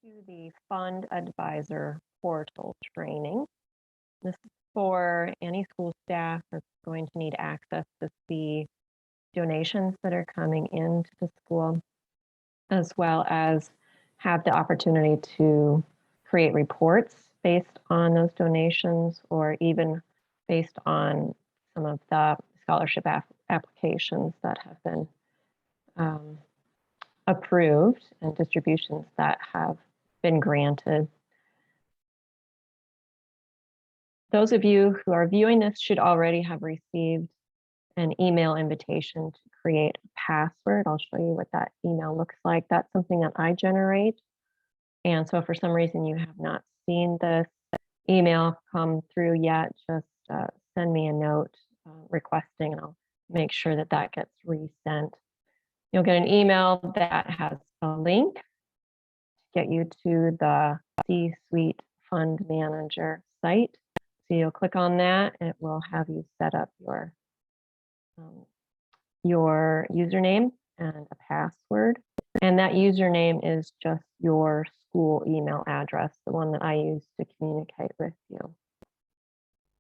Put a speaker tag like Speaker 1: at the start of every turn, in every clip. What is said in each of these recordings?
Speaker 1: to the Fund Advisor portal training. This is for any school staff that's going to need access to see donations that are coming into the school, as well as have the opportunity to create reports based on those donations, or even based on some of the scholarship applications that have been approved and distributions that have been granted. Those of you who are viewing this should already have received an email invitation to create a password. I'll show you what that email looks like. That's something that I generate. And so if for some reason you have not seen this email come through yet, just send me a note requesting, and I'll make sure that that gets resent. You'll get an email that has a link to get you to the CSuite Fund Manager site. So you'll click on that, and it will have you set up your username and a password. And that username is just your school email address, the one that I use to communicate with you.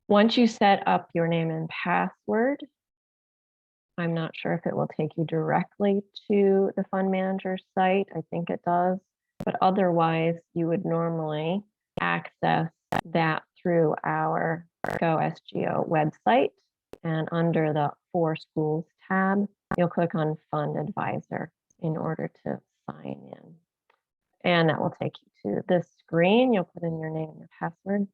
Speaker 1: Once you set up your name and password, I'm not sure if it will take you directly to the Fund Manager site. I think it does, but otherwise you would normally access that through our SGO website. And under the For Schools tab, you'll click on Fund Advisor in order to sign in. And that will take you to this screen. You'll put in your name and your password.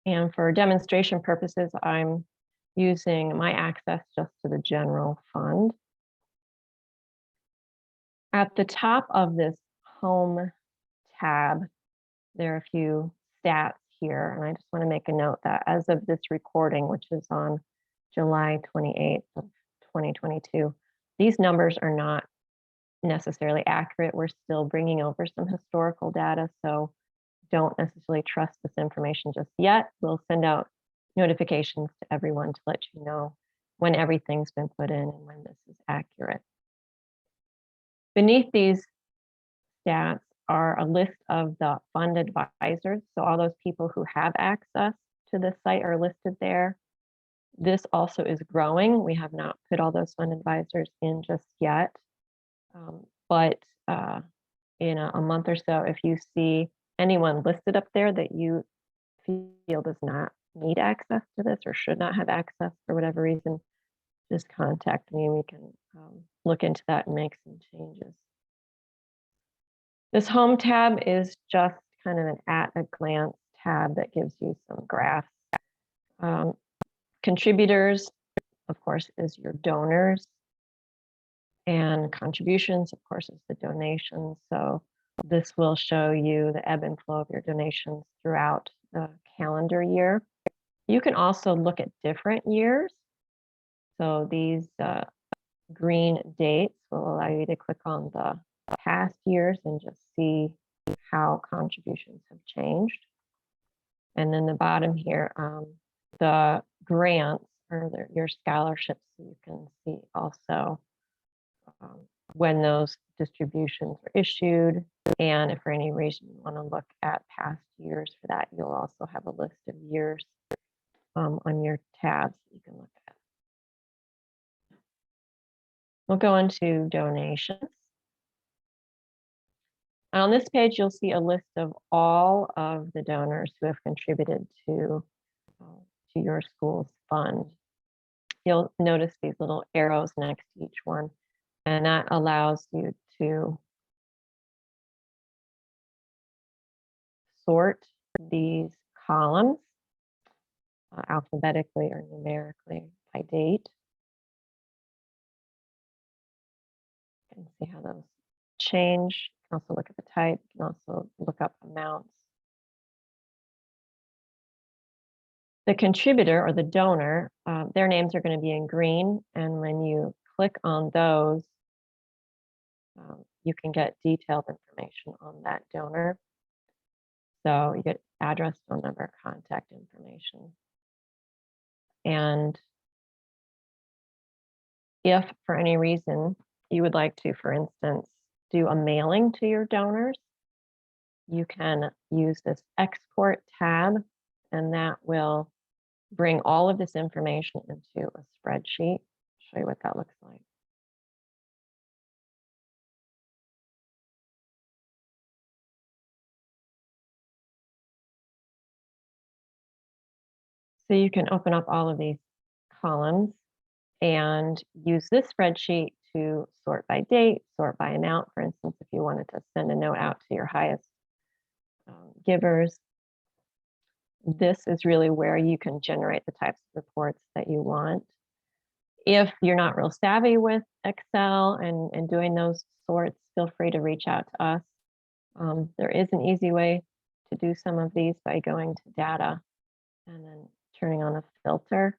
Speaker 1: And for demonstration purposes, I'm using my access just to the general fund. At the top of this home tab, there are a few stats here, and I just want to make a note that as of this recording, which is on July 28th of 2022, these numbers are not necessarily accurate. We're still bringing over some historical data, so don't necessarily trust this information just yet. We'll send out notifications to everyone to let you know when everything's been put in and when this is accurate. Beneath these stats are a list of the fund advisors. So all those people who have access to this site are listed there. This also is growing. We have not put all those fund advisors in just yet. But in a month or so, if you see anyone listed up there that you feel does not need access to this or should not have access for whatever reason, just contact me and we can look into that and make some changes. This home tab is just kind of an at-a-glance tab that gives you some graphs. Contributors, of course, is your donors. And contributions, of course, is the donations. So this will show you the ebb and flow of your donations throughout the calendar year. You can also look at different years. So these green dates will allow you to click on the past years and just see how contributions have changed. And then the bottom here, the grants or your scholarships, so you can see also when those distributions are issued. And if for any reason you want to look at past years for that, you'll also have a list of years on your tabs that you can look at. We'll go into donations. On this page, you'll see a list of all of the donors who have contributed to your school's fund. You'll notice these little arrows next to each one, and that allows you to sort these columns alphabetically or numerically by date. You can see how those change. You can also look at the type. You can also look up amounts. The contributor or the donor, their names are going to be in green, and when you click on those, you can get detailed information on that donor. So you get address, phone number, contact information. And If for any reason you would like to, for instance, do a mailing to your donors, you can use this export tab, and that will bring all of this information into a spreadsheet. Show you what that looks like. So you can open up all of these columns and use this spreadsheet to sort by date, sort by amount. For instance, if you wanted to send a note out to your highest givers, this is really where you can generate the types of reports that you want. If you're not real savvy with Excel and doing those sorts, feel free to reach out to us. There is an easy way to do some of these by going to data and then turning on a filter.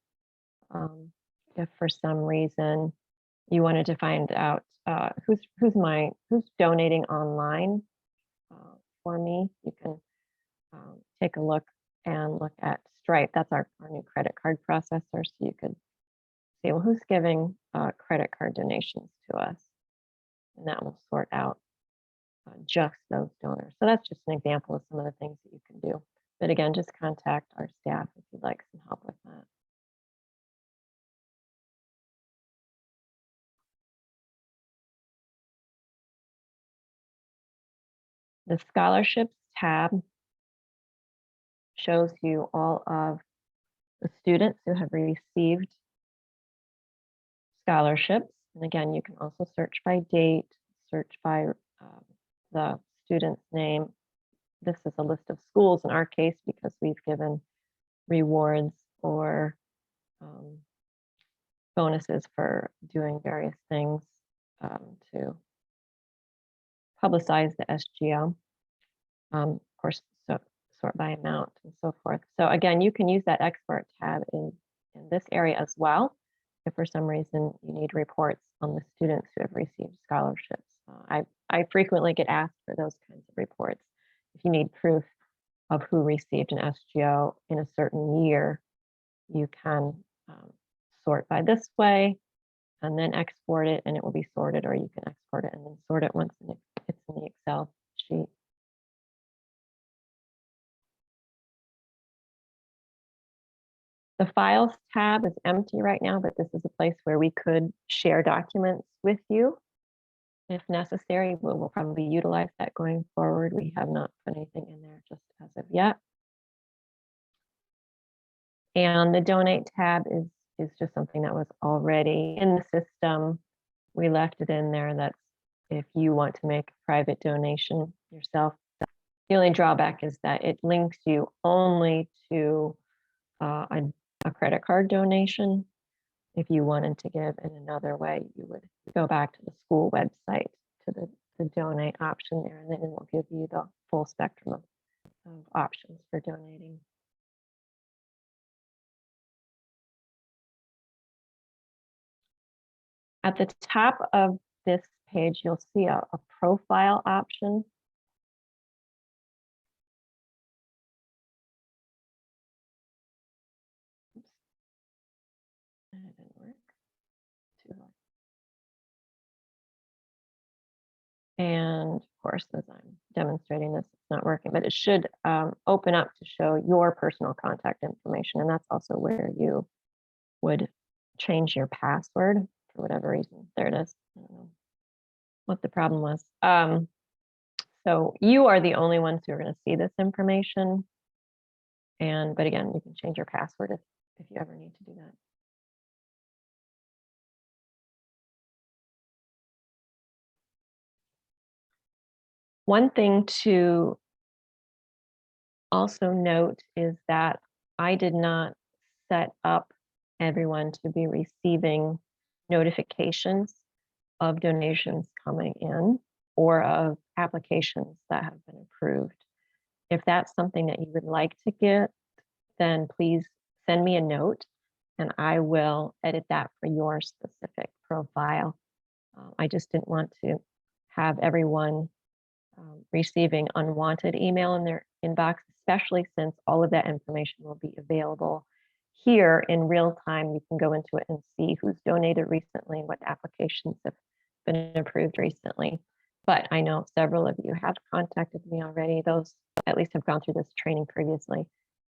Speaker 1: If for some reason you wanted to find out who's donating online for me, you can take a look and look at Stripe. That's our new credit card processor. So you could see, well, who's giving credit card donations to us? And that will sort out just those donors. So that's just an example of some of the things that you can do. But again, just contact our staff if you'd like some help with that. The scholarships tab shows you all of the students who have received scholarships. And again, you can also search by date, search by the student's name. This is a list of schools in our case because we've given rewards or bonuses for doing various things to publicize the SGO. Of course, sort by amount and so forth. So again, you can use that export tab in this area as well. If for some reason you need reports on the students who have received scholarships. I frequently get asked for those kinds of reports. If you need proof of who received an SGO in a certain year, you can sort by this way and then export it, and it will be sorted, or you can export it and then sort it once it's in the Excel sheet. The Files tab is empty right now, but this is a place where we could share documents with you if necessary. We'll probably utilize that going forward. We have not put anything in there just as of yet. And the Donate tab is just something that was already in the system. We left it in there. That's if you want to make a private donation yourself. The only drawback is that it links you only to a credit card donation. If you wanted to give in another way, you would go back to the school website to the donate option there, and then it will give you the full spectrum of options for donating. At the top of this page, you'll see a profile option. Oops. That didn't work. Too hard. And of course, as I'm demonstrating this, it's not working, but it should open up to show your personal contact information. And that's also where you would change your password for whatever reason. There it is. I don't know what the problem was. So you are the only ones who are going to see this information. But again, you can change your password if you ever need to do that. One thing to also note is that I did not set up everyone to be receiving notifications of donations coming in or of applications that have been approved. If that's something that you would like to get, then please send me a note and I will edit that for your specific profile. I just didn't want to have everyone receiving unwanted email in their inbox, especially since all of that information will be available here in real time, you can go into it and see who's donated recently, what applications have been approved recently. But I know several of you have contacted me already. Those at least have gone through this training previously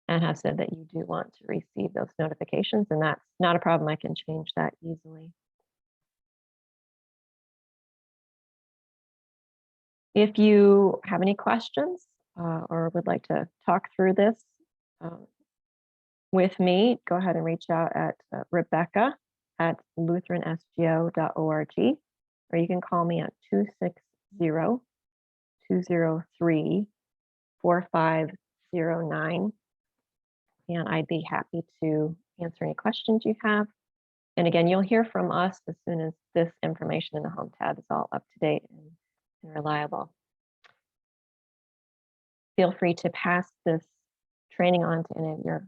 Speaker 1: and have said that you do want to receive those notifications, and that's not a problem. I can change that easily. If you have any questions or would like to talk through this with me, go ahead and reach out at Rebecca at lutheransgo.org, or you can call me at 260-203-4509, and I'd be happy to answer any questions you have. And again, you'll hear from us as soon as this information in the Home tab is all up to date and reliable. Feel free to pass this training on to any of your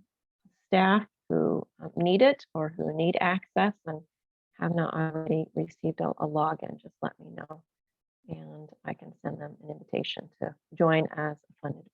Speaker 1: staff who need it or who need access and have not already received a login. Just let me know, and I can send them an invitation to join as a funded